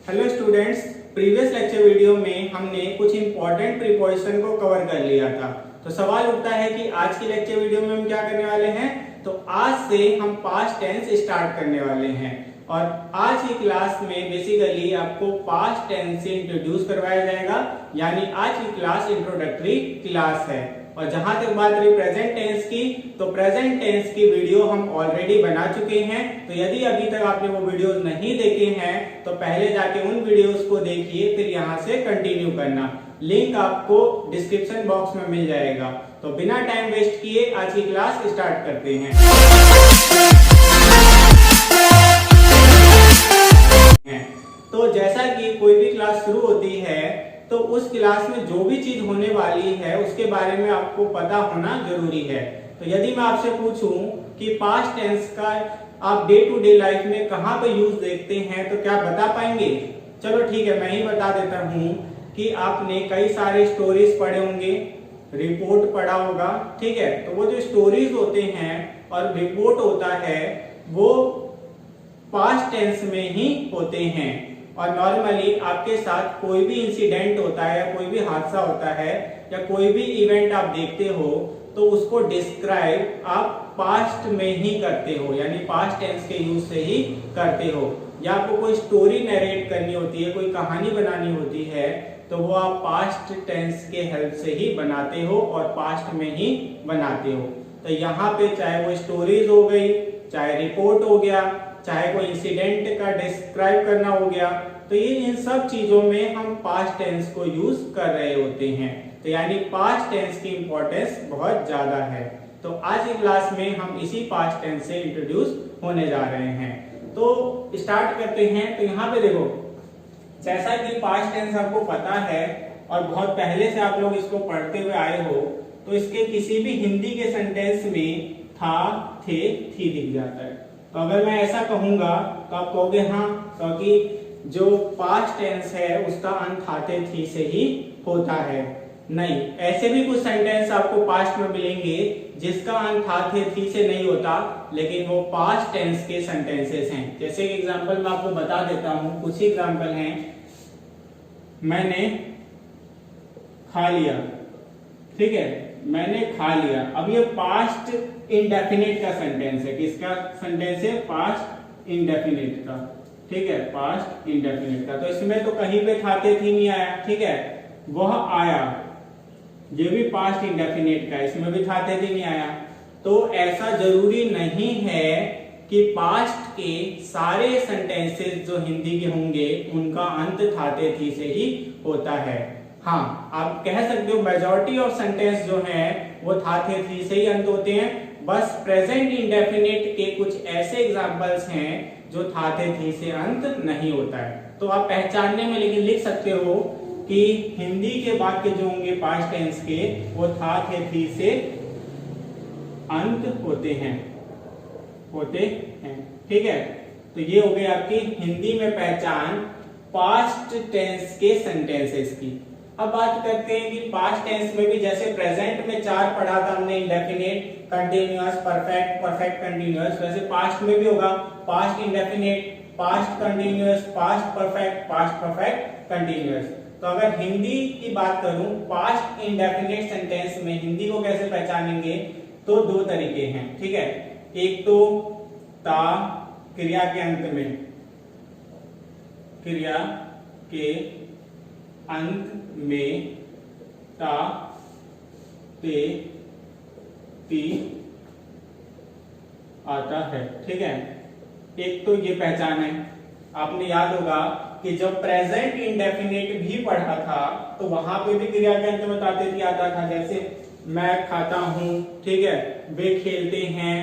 Hello students, previous lecture video में हमने कुछ इंपॉर्टेंट प्रीपोजिशन को कवर कर लिया था। तो सवाल उठता है कि आज की लेक्चर वीडियो में हम क्या करने वाले हैं। तो आज से हम पास्ट टेंस स्टार्ट करने वाले हैं और आज की क्लास में बेसिकली आपको पास्ट टेंस से इंट्रोड्यूस करवाया जाएगा, यानी आज की क्लास इंट्रोडक्टरी क्लास है। और जहां तक बात रही प्रेजेंट टेंस की, तो प्रेजेंट टेंस की वीडियो हम ऑलरेडी बना चुके हैं। तो यदि अभी तक आपने वो वीडियोस नहीं देखे हैं तो पहले जाके उन वीडियोस को देखिए, फिर यहां से कंटिन्यू करना। लिंक आपको डिस्क्रिप्शन बॉक्स में मिल जाएगा। तो बिना टाइम वेस्ट किए आज की क्लास स्टार्ट करते हैं। तो जैसा कि कोई भी क्लास शुरू होती है तो उस क्लास में जो भी चीज होने वाली है उसके बारे में आपको पता होना जरूरी है। तो यदि मैं आपसे पूछूं कि पास्ट टेंस का आप डे टू डे लाइफ में कहां पे यूज देखते हैं तो क्या बता पाएंगे? चलो ठीक है, मैं ही बता देता हूं कि आपने कई सारे स्टोरीज पढ़े होंगे, रिपोर्ट पढ़ा होगा, ठीक है। तो वो जो स्टोरीज होते हैं और रिपोर्ट होता है वो पास्ट टेंस में ही होते हैं। और नॉर्मली आपके साथ कोई भी इंसिडेंट होता है या कोई भी हादसा होता है या कोई भी इवेंट आप देखते हो तो उसको डिस्क्राइब आप पास्ट में ही करते हो, यानी पास्ट टेंस के यूज से ही करते हो। या आपको कोई स्टोरी नरेट करनी होती है, कोई कहानी बनानी होती है तो वो आप पास्ट टेंस के हेल्प से ही बनाते हो और पास्ट में ही बनाते हो। तो यहाँ पे चाहे वो स्टोरीज हो गई, चाहे रिपोर्ट हो गया, चाहे कोई इंसिडेंट का डिस्क्राइब करना हो गया, तो ये इन सब चीजों में हम पास्ट टेंस को यूज कर रहे होते हैं। तो यानी पास्ट टेंस की इंपॉर्टेंस बहुत ज्यादा है। तो आज की क्लास में हम इसी पास्ट टेंस से इंट्रोड्यूस होने जा रहे हैं। तो स्टार्ट करते हैं। तो यहाँ पे देखो, जैसा कि पास्ट टेंस आपको पता है और बहुत पहले से आप लोग इसको पढ़ते हुए आए हो, तो इसके किसी भी हिंदी के सेंटेंस में था, थे, थी दिख जाता है। तो अगर मैं ऐसा कहूंगा तो आप कहोगे हाँ, क्योंकि जो पास्ट टेंस है उसका अंत आते थी से ही होता है। नहीं, ऐसे भी कुछ सेंटेंस आपको पास्ट में मिलेंगे जिसका अंत आते थी से नहीं होता, लेकिन वो पास्ट टेंस के सेंटेंसेस हैं। जैसे कि एग्जांपल मैं आपको बता देता हूं, कुछ ही एग्जांपल हैं। मैंने खा लिया, ठीक है, मैंने खा लिया। अब ये पास्ट इंडेफिनिट का सेंटेंस है। किसका सेंटेंस है? पास्ट इंडेफिनिट का, ठीक है, पास्ट इंडेफिनिट का। तो इसमें तो कहीं पे थाते थी नहीं आया, ठीक है, वह आया, ये भी पास्ट इंडेफिनिट का, इसमें भी थाते थी नहीं आया। तो ऐसा जरूरी नहीं है कि पास्ट के सारे सेंटेंसेस जो हिंदी के होंगे उनका अंत थाते थी से ही होता है। हाँ, आप कह सकते हो मेजॉरिटी ऑफ सेंटेंस जो है वो थाते थी से ही अंत होते हैं। बस प्रेजेंट इंडेफिनिट के कुछ ऐसे एग्जांपल्स हैं जो थाते थी से अंत नहीं होता है। तो आप पहचानने में लेकिन लिख सकते हो कि हिंदी के वाक्य जो होंगे पास्ट टेंस के वो था, थे, थी से अंत होते हैं, ठीक है। तो ये हो गई आपकी हिंदी में पहचान पास्ट टेंस के सेंटेंसेस की। अब बात करते हैं कि पास्ट टेंस में भी जैसे प्रेजेंट में 4 पढ़ा था हमने, indefinite, continuous, perfect, perfect continuous, वैसे पास्ट में भी होगा past indefinite, past continuous, past perfect, past perfect continuous. तो अगर हिंदी की बात करूं, पास्ट इंडेफिनिट सेंटेंस में हिंदी को कैसे पहचानेंगे, तो 2 तरीके हैं, ठीक है। एक तो ता क्रिया के अंत में, क्रिया के अंत में ता, ते, ती आता है, ठीक है। एक तो ये पहचान है। आपने याद होगा कि जब प्रेजेंट इंडेफिनिट भी पढ़ा था तो वहां पे भी क्रिया के अंत में ताते थी आता था। जैसे मैं खाता हूं, ठीक है, वे खेलते हैं,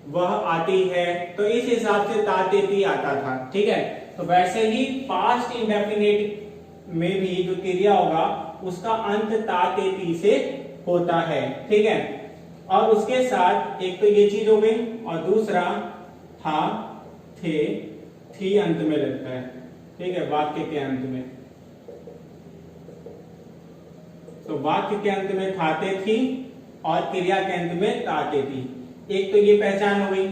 वह आती है, तो इस हिसाब से ताते थी आता था, ठीक है। तो वैसे ही पास्ट इंडेफिनिट में भी जो क्रिया होगा उसका अंत ताते थी से होता है, ठीक है। और उसके साथ एक तो ये चीज हो गई और दूसरा था, थे, थी अंत में लगता है, ठीक है, वाक्य के अंत में। तो वाक्य के अंत में थाते थी और क्रिया के अंत में ताते थी। एक तो ये पहचान हो गई,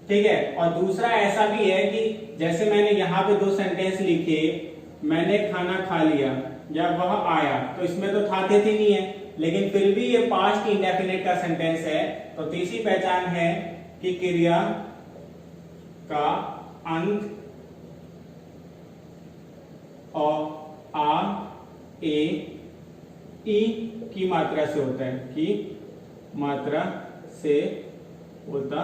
ठीक है। और दूसरा ऐसा भी है कि जैसे मैंने यहाँ पे दो सेंटेंस लिखे, मैंने खाना खा लिया या वह आया, तो इसमें तो था थे थी नहीं है, लेकिन फिर भी ये पास्ट इंडेफिनिट का सेंटेंस है। तो तीसरी पहचान है कि क्रिया का अंत और आ ए ई की मात्रा से होता है, की मात्रा से होता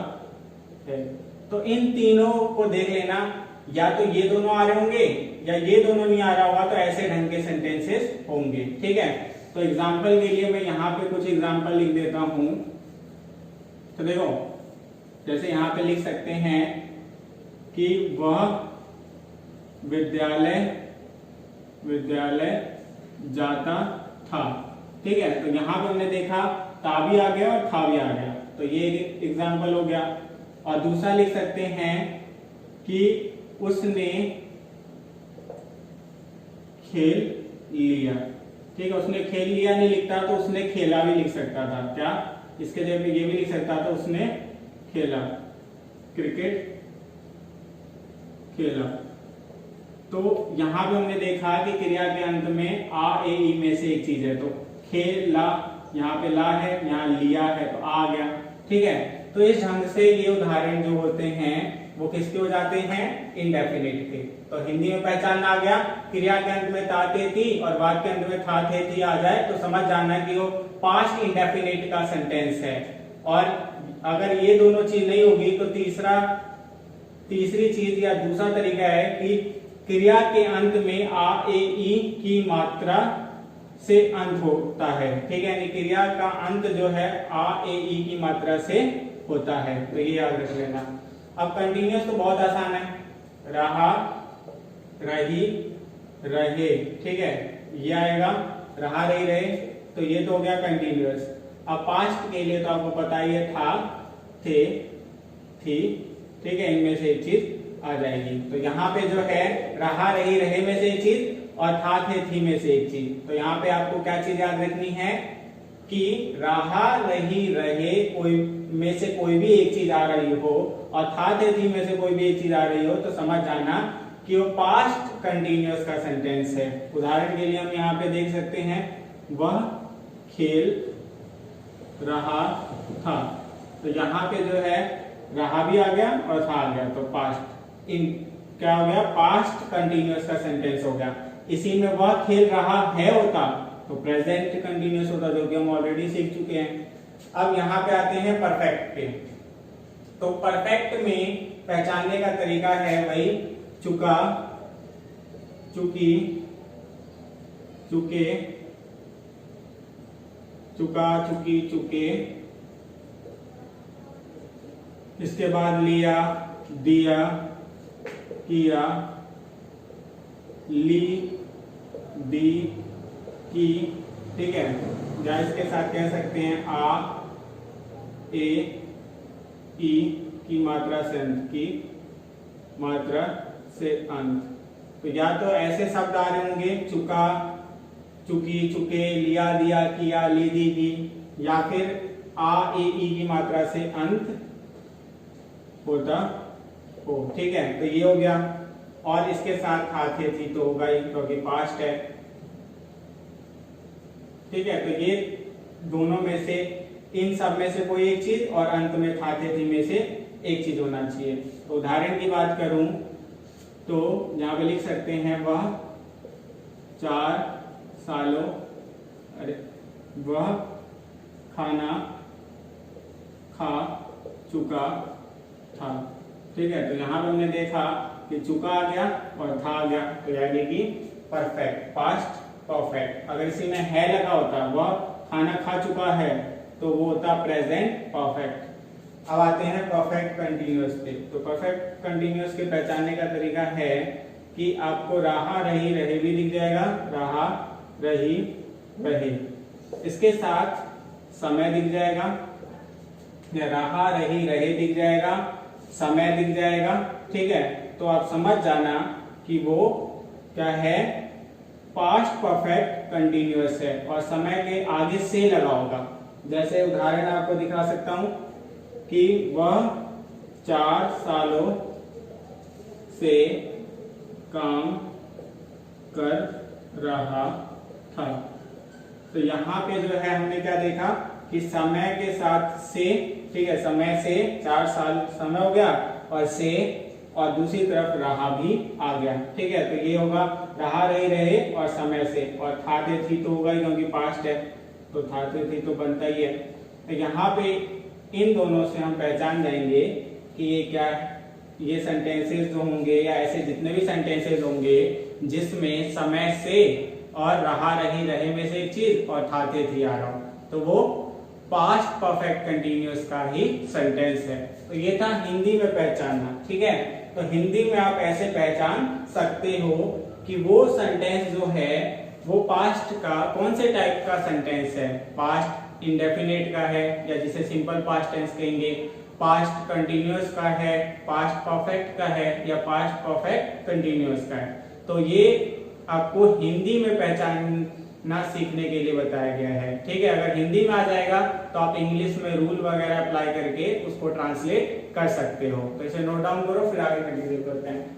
है। तो इन तीनों को देख लेना, या तो ये दोनों आ रहे होंगे या ये दोनों नहीं आ रहा होगा, तो ऐसे ढंग के सेंटेंसेस होंगे। ठीक है, तो एग्जाम्पल के लिए मैं यहाँ पे कुछ एग्जाम्पल लिख देता हूं। तो देखो, जैसे यहाँ पे लिख सकते हैं कि वह विद्यालय जाता था। ठीक है, तो यहाँ पे हमने देखा ता भी आ गया और था भी आ गया, तो ये एक एग्जाम्पल हो गया। और दूसरा लिख सकते हैं कि उसने खेल लिया। ठीक है, उसने खेल लिया नहीं लिखता तो उसने खेला भी लिख सकता था। क्या, इसके जगह पे ये भी लिख सकता था, उसने खेला, क्रिकेट खेला। तो यहां पे हमने देखा कि क्रिया के अंत में आ ए ई में से एक चीज है, तो खेला, यहाँ पे ला है, यहाँ लिया है, तो आ गया। ठीक है, तो इस ढंग से ये उदाहरण जो होते हैं वो किसके हो जाते हैं, इंडेफिनिट के। तो हिंदी में पहचान आ गया, क्रिया के अंत में ता थे थी और वाक्य के अंत में था थे थी आ जाए तो समझ जाना कि वो पास्ट इंडेफिनिट का सेंटेंस है। और अगर ये दोनों चीज नहीं होगी तो तीसरी चीज या दूसरा तरीका है कि क्रिया के अंत में आ ए ई की मात्रा से अंत होता है। ठीक है, यानी क्रिया का अंत जो है आ ए ई की मात्रा से होता है, तो ये याद रख लेना। अब कंटिन्यूअस तो बहुत आसान है, रहा, रही, रहे। ठीक है, ये आएगा, रहा, रही, रहे, तो ये तो हो गया कंटिन्यूअस। अब पास्ट के लिए तो आपको पता ही है, था, थे, थी। ठीक है, इनमें से एक चीज आ जाएगी। तो यहाँ पे जो है रहा, रही, रहे में से एक चीज और था, थे, थी में से एक चीज। तो यहाँ पे आपको क्या चीज याद रखनी है कि रहा, रही, रहे कोई में से कोई भी एक चीज आ रही हो और था, थे, थी में से कोई भी एक चीज आ रही हो, तो समझ जाना कि वो पास्ट कंटिन्यूअस का सेंटेंस है। उदाहरण के लिए हम यहाँ पे देख सकते हैं, वह खेल रहा था, तो यहाँ पे जो है रहा भी आ गया और था आ गया, तो पास्ट क्या हो गया, पास्ट कंटिन्यूअस का सेंटेंस हो गया। इसी में वह खेल रहा है होता तो प्रेजेंट कंटिन्यूअस होता, जो कि हम ऑलरेडी सीख चुके हैं। अब यहाँ पे आते हैं परफेक्ट पे। तो परफेक्ट में पहचानने का तरीका है वही चुका, चुकी, चुके, चुका, चुकी, चुके, इसके बाद लिया, दिया, किया, ली, दी, की। ठीक है, या इसके साथ कह सकते हैं आ ए ई की मात्रा से अंत, की मात्रा से अंत। तो या तो ऐसे शब्द आ रहे होंगे, चुका, चुकी, चुके, लिया, दिया, किया, ली, दी, की, या फिर आ ए ई की मात्रा से अंत होता हो। ठीक है, तो ये हो गया। और इसके साथ आते थी तो होगा ही, क्योंकि पास्ट है। ठीक है, तो ये दोनों में से, इन सब में से कोई एक चीज और अंत में खाते थी में से एक चीज होना चाहिए। तो उदाहरण की बात करूं तो यहाँ पे लिख सकते हैं, वह 4 सालों, वह खाना खा चुका था। ठीक है, तो यहाँ पे हमने देखा कि चुका आ गया और था आ गया, तो यानी कि परफेक्ट, पास्ट परफेक्ट। अगर इसी में है लगा होता, वह खाना खा चुका है, तो वो होता प्रेजेंट परफेक्ट। अब आते हैं परफेक्ट कंटिन्यूअस पे। तो परफेक्ट कंटिन्यूअस के पहचानने का तरीका है कि आपको रहा, रही, रहे भी दिख जाएगा, रहा, रही, रहे, इसके साथ समय दिख जाएगा, रहा, रही, रहे दिख जाएगा, समय दिख जाएगा। ठीक है, तो आप समझ जाना कि वो क्या है, पास्ट परफेक्ट कंटिन्यूअस है और समय के आगे से लगा होगा। जैसे उदाहरण आपको दिखा सकता हूं कि वह 4 सालों से काम कर रहा था। तो यहाँ पे जो है हमने क्या देखा कि समय के साथ से, ठीक है, समय से 4 साल समय हो गया और से, और दूसरी तरफ रहा भी आ गया, ठीक है। तो ये होगा रहा, रही, रहे और समय से, और था थे थी तो होगा ही क्योंकि पास्ट है, तो था थे थी तो बनता ही है। तो यहाँ पे इन दोनों से हम पहचान जाएंगे कि ये क्या है। ये सेंटेंसेस जो होंगे या ऐसे जितने भी सेंटेंसेस होंगे जिसमें समय से और रहा, रही, रहे में से एक चीज और था थे थी आ रहा हो, तो वो पास्ट परफेक्ट कंटिन्यूअस का ही सेंटेंस है। तो ये था हिंदी में पहचानना, ठीक है। तो हिंदी में आप ऐसे पहचान सकते हो कि वो सेंटेंस जो है वो पास्ट का कौन से टाइप का सेंटेंस है, पास्ट इंडेफिनिट का है या जिसे सिंपल पास्ट टेंस कहेंगे, पास्ट कंटिन्यूअस का है, पास्ट परफेक्ट का है या पास्ट परफेक्ट कंटिन्यूअस का है। तो ये आपको हिंदी में पहचानना सीखने के लिए बताया गया है, ठीक है। अगर हिंदी में आ जाएगा तो आप इंग्लिश में रूल वगैरह अप्लाई करके उसको ट्रांसलेट कर सकते हो। तो इसे नोट डाउन करो, फिर आगे कंटिन्यू करते हैं।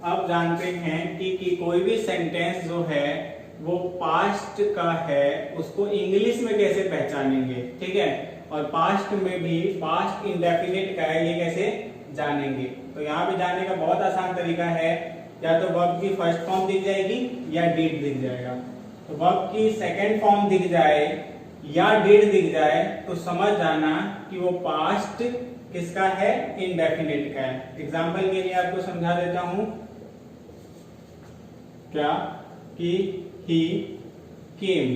अब जानते हैं कि कोई भी सेंटेंस जो है वो पास्ट का है उसको इंग्लिश में कैसे पहचानेंगे, ठीक है। और पास्ट में भी पास्ट इंडेफिनिट का है, ये कैसे जानेंगे। तो यहाँ पे जानने का बहुत आसान तरीका है, या तो वर्ब की फर्स्ट फॉर्म दिख जाएगी या डिड दिख जाएगा। तो वर्ब की सेकंड फॉर्म दिख जाए या डिड दिख जाए तो समझ जाना कि वो पास्ट किसका है, इंडेफिनिट का है। एग्जाम्पल के लिए आपको समझा देता हूं, क्या कि ही केम,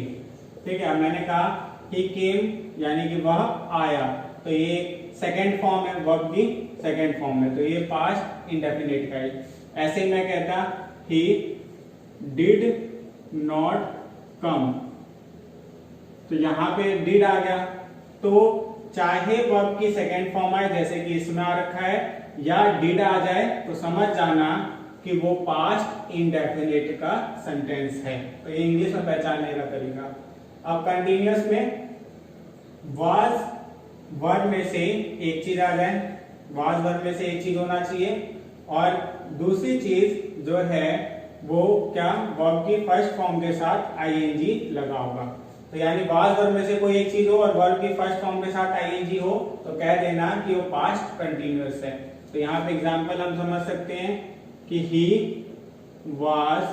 ठीक है। मैंने कहा ही केम यानी कि वह आया, तो ये सेकंड फॉर्म है, वर्ब की सेकंड फॉर्म है, तो ये पास्ट इंडेफिनिट का है। ऐसे मैं कहता ही डिड नॉट कम, तो यहां पे डिड आ गया, तो चाहे वर्ब की सेकंड फॉर्म आए जैसे कि इसमें आ रखा है या डिड आ जाए तो समझ जाना कि वो पास्ट इंडेफिनिट का सेंटेंस है। तो ये इंग्लिश में पहचानने का तरीका। अब कंटिन्यूअस में वाज वर्ब में से एक चीज आ जाए, वाज वर्ब में से एक चीज होना चाहिए, और दूसरी चीज जो है वो क्या, वर्ब की फर्स्ट फॉर्म के साथ आईएनजी लगा होगा। तो यानी वाज वर्ब में से कोई एक चीज हो और वर्ब की फर्स्ट फॉर्म के साथ आईएनजी हो तो कह देना कि वो पास्ट कंटिन्यूअस है। तो यहाँ पे एग्जांपल हम समझ सकते हैं कि ही वाज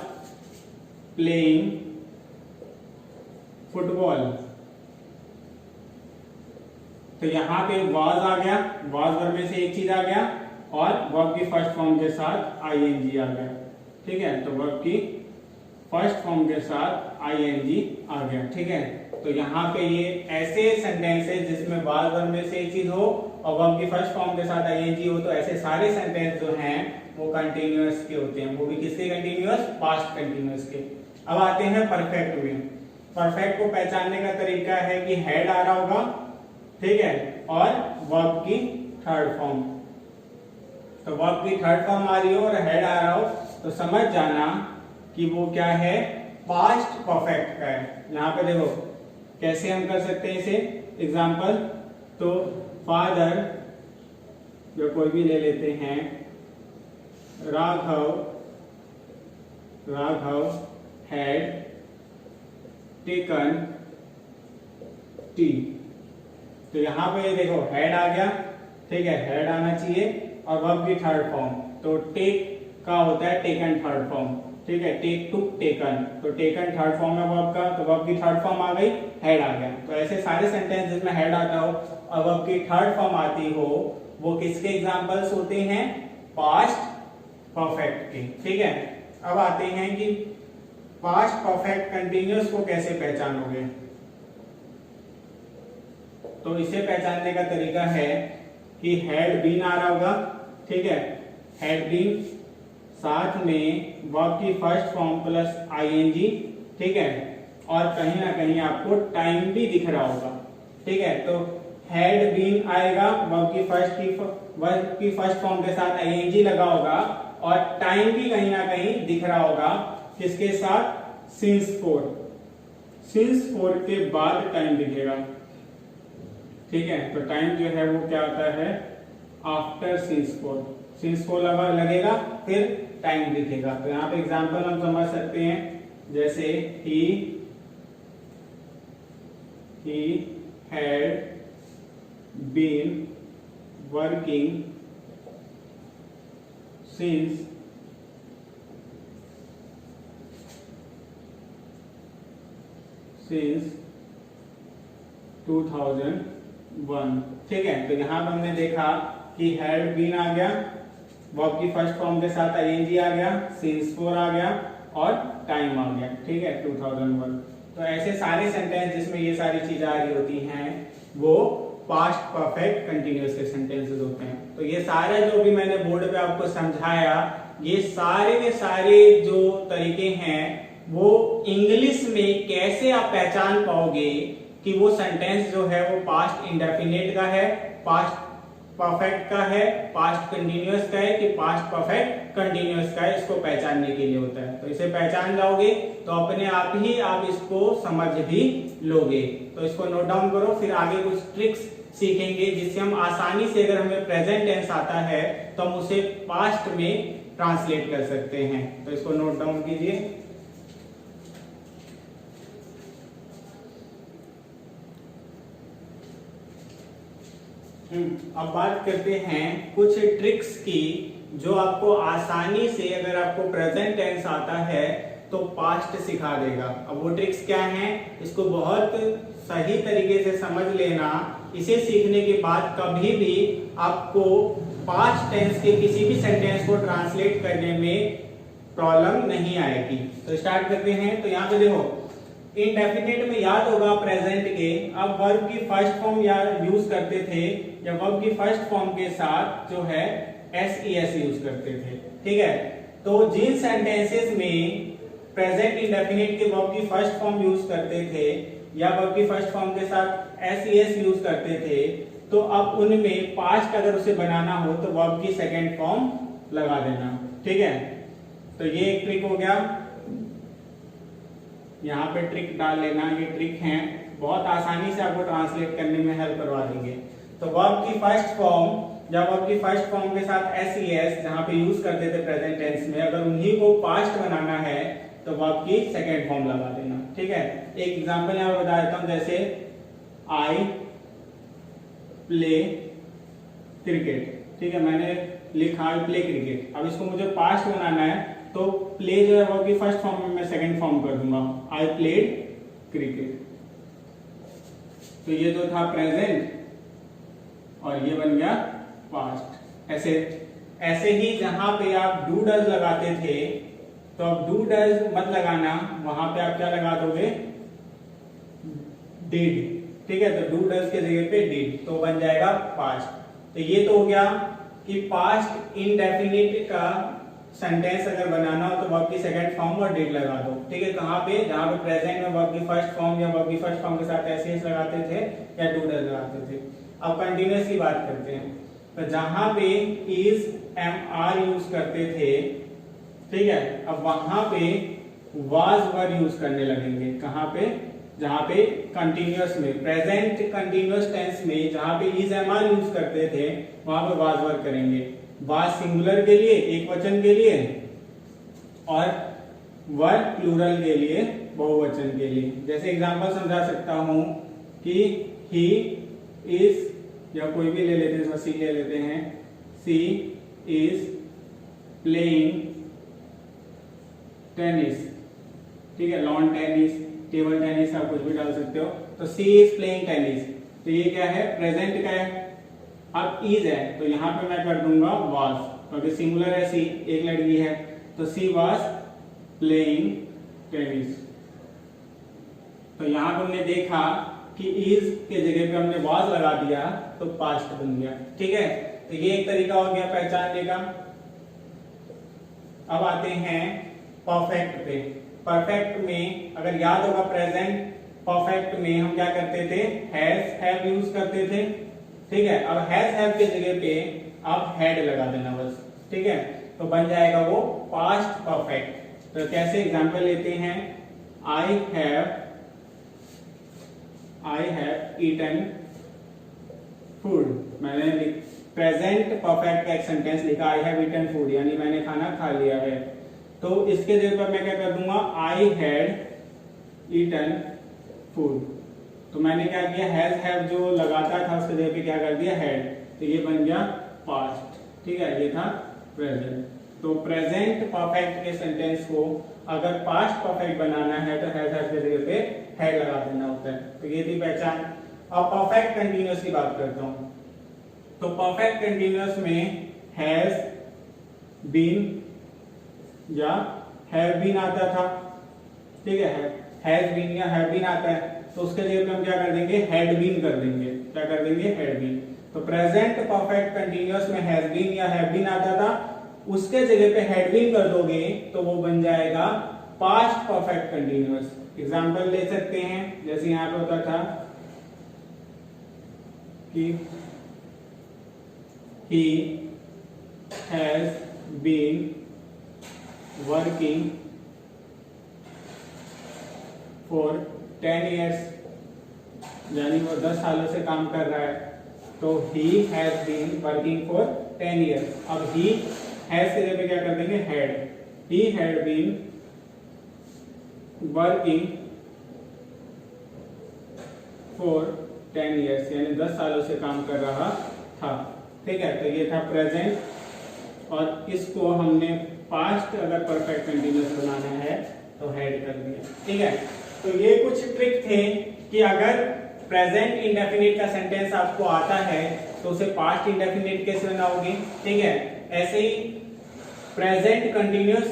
प्लेइंग फुटबॉल, तो यहाँ पे वाज आ गया, वाज वर्ब में से एक चीज आ गया और वर्ब की फर्स्ट फॉर्म के साथ आईएनजी आ गया, ठीक है। तो वर्ब की फर्स्ट फॉर्म के साथ आईएनजी आ गया, ठीक है। तो यहाँ पे ये ऐसे सेंटेंसेस जिसमें वाज वर्ब में से एक चीज हो और वर्ब की फर्स्ट फॉर्म के साथ आईएनजी हो, तो ऐसे सारे सेंटेंस जो हैं वो कंटिन्यूअस के होते हैं। वो भी किसके कंटिन्यूअस, पास्ट कंटिन्यूअस के। अब आते हैं परफेक्ट में। परफेक्ट को पहचानने का तरीका है कि हेड आ रहा होगा, ठीक है, और वर्ब की थर्ड फॉर्म। तो वर्ब की थर्ड फॉर्म आ रही हो और हेड आ रहा हो तो समझ जाना कि वो क्या है, पास्ट परफेक्ट का है। यहाँ पे देखो कैसे हम कर सकते हैं इसे, एग्जाम्पल, तो फादर, जो कोई भी ले लेते हैं, राघव हैड टेकन टी। तो यहाँ पे देखो हेड आ गया, ठीक है, हेड आना चाहिए और वर्ब की थर्ड फॉर्म। तो टेक का होता है टेकन थर्ड फॉर्म, ठीक है, टेक टू टेकन, तो टेकन थर्ड फॉर्म है वर्ब का, तो वर्ब की थर्ड फॉर्म आ गई, हेड आ गया। तो ऐसे सारे सेंटेंस जिसमें हेड आता हो और वर्ब की थर्ड फॉर्म आती हो वो किसके एग्जांपल्स होते हैं, पास्ट परफेक्ट के, ठीक है। अब आते हैं कि पास्ट परफेक्ट कंटिन्यूअस को कैसे पहचानोगे। तो इसे पहचानने का तरीका है कि हेड बीन आ रहा होगा, ठीक है, हेड बीन, साथ में वर्ब की फर्स्ट फॉर्म प्लस आईएनजी, ठीक है, और कहीं ना कहीं आपको टाइम भी दिख रहा होगा, ठीक है। तो हैड बीन आएगा, वर्ब की फर्स्ट फॉर्म के साथ आईएनजी लगा होगा और टाइम भी कहीं ना कहीं दिख रहा होगा, किसके साथ, सिंस फोर, सिंस फोर के बाद टाइम दिखेगा, ठीक है। तो टाइम जो है वो क्या होता है, after since four. Since four लगेगा फिर टाइम दिखेगा। तो यहाँ पे एग्जांपल हम समझ सकते हैं, जैसे he had been working since 2001, ठीक है। तो यहाँ पर हमने देखा कि हैड बीन आ गया, वर्ब की फर्स्ट फॉर्म के साथ आईएनजी आ गया, सिंस फोर आ गया और टाइम आ गया, ठीक है, 2001। तो ऐसे सारे सेंटेंस जिसमें ये सारी चीजें आ रही होती हैं वो पास्ट परफेक्ट कंटिन्यूअस के सेंटेंसेस होते हैं। तो ये सारा जो भी मैंने बोर्ड पे आपको समझाया, ये सारे के सारे जो तरीके हैं वो इंग्लिश में कैसे आप पहचान पाओगे कि वो सेंटेंस जो है वो पास्ट इंडेफिनिट का है, पास्ट परफेक्ट का है, पास्ट कंटिन्यूअस का है कि पास्ट परफेक्ट कंटिन्यूअस का है, इसको पहचानने के लिए होता है। तो इसे पहचान जाओगे तो अपने आप ही आप इसको समझ भी लोगे। तो इसको नोट डाउन करो, फिर आगे कुछ ट्रिक्स सीखेंगे जिससे हम आसानी से, अगर हमें प्रेजेंट टेंस आता है तो हम उसे पास्ट में ट्रांसलेट कर सकते हैं। तो इसको नोट डाउन कीजिए। अब बात करते हैं कुछ ट्रिक्स की जो आपको आसानी से, अगर आपको प्रेजेंट टेंस आता है तो पास्ट सिखा देगा। अब वो ट्रिक्स क्या हैं, इसको बहुत सही तरीके से समझ लेना। इसे सीखने के बाद कभी भी आपको पास्ट टेंस के किसी भी सेंटेंस को ट्रांसलेट करने में प्रॉब्लम नहीं आएगी। तो स्टार्ट करते हैं। तो यहाँ पे देखो, इंडेफिनिट में याद होगा प्रेजेंट के, अब वर्ब की फर्स्ट फॉर्म यूज करते थे, या वर्ब की फर्स्ट फॉर्म के साथ जो है एस यूज करते थे, ठीक है। तो जिन सेंटेंसेस में प्रेजेंट इंडेफिनिट के वर्ब की फर्स्ट फॉर्म यूज करते थे या वर्ब की फर्स्ट फॉर्म के साथ एस यूज करते थे, तो अब उनमें पास्ट अगर उसे बनाना हो तो वर्ब की सेकेंड फॉर्म लगा देना, ठीक है। तो ये एक ट्रिक हो गया, यहाँ पे ट्रिक डाल लेना। ये ट्रिक है, बहुत आसानी से आपको ट्रांसलेट करने में हेल्प करवा देंगे। तो वर्ब की फर्स्ट फॉर्म या वर्ब की फर्स्ट फॉर्म के साथ एस जहाँ पे यूज करते थे प्रेजेंट टेंस में, अगर उन्हीं को पास्ट बनाना है तो वर्ब की सेकेंड फॉर्म लगा देना, ठीक है। एक एग्जांपल यहाँ बता देता हूँ, जैसे आई प्ले क्रिकेट, ठीक है, मैंने लिखा आई प्ले क्रिकेट। अब इसको मुझे पास्ट बनाना है तो प्ले जो है वर्ब की फर्स्ट फॉर्म में मैं सेकंड फॉर्म कर दूंगा, आई प्लेड क्रिकेट। तो ये जो था प्रेजेंट और ये बन गया पास्ट। ऐसे ही जहां पे आप डू डज लगाते थे तो अब डू डज मत लगाना, वहां पे आप क्या लगा दोगे, डिड, ठीक है। तो डू डज के जगह पे डिड, तो बन जाएगा पास्ट। तो ये तो हो गया कि पास्ट इंडेफिनिट का सेंटेंस अगर बनाना हो तो वर्ब की सेकंड फॉर्म और डिड लगा दो, ठीक है। कहां पे, जहां पे प्रेजेंट में वर्ब की फर्स्ट फॉर्म या वर्ब की फर्स्ट फॉर्म के साथ एस लगाते थे या डू डज लगाते थे। अब कंटिन्यूअस की बात करते हैं। तो जहां पे इज एम आर यूज करते थे, ठीक है, अब वहां पे वाज वर यूज करने लगेंगे। कहां पे, जहां पे कंटिन्यूअस में, प्रेजेंट कंटिन्यूअस टेंस में जहां पे इज एम आर यूज करते थे वहां पे वाज वर करेंगे। वाज सिंगुलर के लिए, एक वचन के लिए, और वर प्लूरल के लिए, बहुवचन के लिए। जैसे एग्जांपल समझा सकता हूं कि ही इज, या कोई भी ले लेते हैं, सी ले लेते हैं, सी इज प्लेइंग टेनिस, ठीक है, लॉन टेनिस, टेबल टेनिस, आप कुछ भी डाल सकते हो। तो सी इज प्लेइंग टेनिस, तो ये क्या है, प्रेजेंट का है। अब इज है तो यहाँ पे मैं कर दूंगा वाज, क्योंकि सिंगुलर है, सी एक लड़की है, तो सी वाज प्लेइंग टेनिस। तो यहाँ पे हमने देखा कि इज के जगह पे हमने वाज लगा दिया तो पास्ट बन गया, ठीक है। तो ये एक तरीका हो गया पहचानने का। अब आते हैं परफेक्ट पे। परफेक्ट में अगर याद होगा, प्रेजेंट परफेक्ट में हम क्या करते थे, हैज हैव यूज करते थे, ठीक है। अब हैज हैव के जगह पे आप हैड लगा देना बस, ठीक है। तो बन जाएगा वो पास्ट परफेक्ट। तो कैसे एग्जांपल लेते हैं, I have I have eaten food, मैंने प्रेजेंट परफेक्ट का एक सेंटेंस लिखा आई हैव ईटन फूड, यानी मैंने खाना खा लिया है। तो इसके जगह पर मैं क्या कर दूंगा, आई हैड ईटन फूड। तो मैंने क्या किया, हैव जो लगाता था उसके जगह पे क्या कर दिया, हैड, तो ये बन गया पास्ट। ठीक है, ये था प्रेजेंट। तो प्रेजेंट परफेक्ट के सेंटेंस को अगर पास्ट परफेक्ट बनाना है तो हैज के जगह पे हैड लगा देना होता है। तो ये थी पहचान। अब परफेक्ट कंटीन्यूअस की बात करता हूं। तो परफेक्ट कंटीन्यूअस में हैज बीन या हैव बीन आता था। ठीक है, हैज बीन या हैव बीन आता है, तो उसके जगह पे हम क्या कर देंगे, हैड बीन कर देंगे। क्या कर देंगे, हैड बीन। तो प्रेजेंट परफेक्ट कंटीन्यूअस में हैज बीन या हैव बीन आता था, उसके जगह पे हैड बीन कर दोगे तो वो बन जाएगा पास्ट परफेक्ट कंटीन्यूअस। एग्जांपल ले सकते हैं, जैसे यहां पे होता था कि he has been working for 10 years, यानी वो 10 सालों से काम कर रहा है। तो he has been working for 10 years। अब he has के जगह पे क्या कर देंगे, had। he had been working for 10 years, यानी 10 सालों से काम कर रहा था। ठीक है, तो ये था प्रेजेंट, और इसको हमने पास्ट अगर परफेक्ट कंटीन्यूअस बनाना है तो हैड कर दिया। ठीक है, तो ये कुछ ट्रिक थे कि अगर प्रेजेंट इंडेफिनिट का सेंटेंस आपको आता है तो उसे पास्ट इंडेफिनिट कैसे बनाओगे। ठीक है, ऐसे ही प्रेजेंट कंटीन्यूअस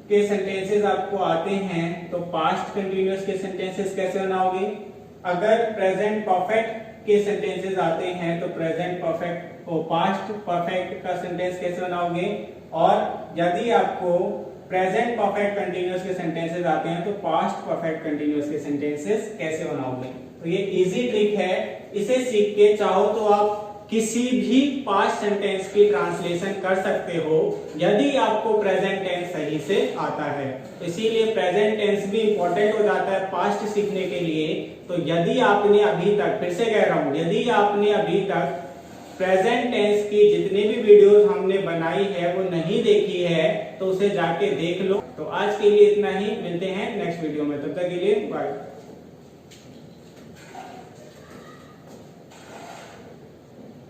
के सेंटेंसेस आपको आते हैं तो पास्ट कंटीन्यूअस के सेंटेंसेस कैसे बनाओगे। अगर प्रेजेंट परफेक्ट के सेंटेंसेस आते हैं तो प्रेजेंट परफेक्ट और पास्ट परफेक्ट का सेंटेंस कैसे बनाओगे। और यदि आपको प्रेजेंट परफेक्ट कंटीन्यूअस के सेंटेंसेस आते हैं तो पास्ट परफेक्ट कंटीन्यूअस के सेंटेंसेस कैसे बनाओगे। तो ये इजी ट्रिक है, इसे सीख के चाहो तो आप किसी भी पास्ट सेंटेंस की ट्रांसलेशन कर सकते हो यदि आपको प्रेजेंट टेंस सही से आता है। तो इसीलिए प्रेजेंट टेंस भी इंपॉर्टेंट हो जाता है पास्ट सीखने के लिए। तो यदि आपने अभी तक, फिर से कह रहा हूं, यदि आपने अभी तक प्रेजेंट टेंस की जितनी भी वीडियोस हमने बनाई है वो नहीं देखी है तो उसे जाके देख लो। तो आज के लिए इतना ही, मिलते हैं नेक्स्ट वीडियो में, तब तक के लिए बाय।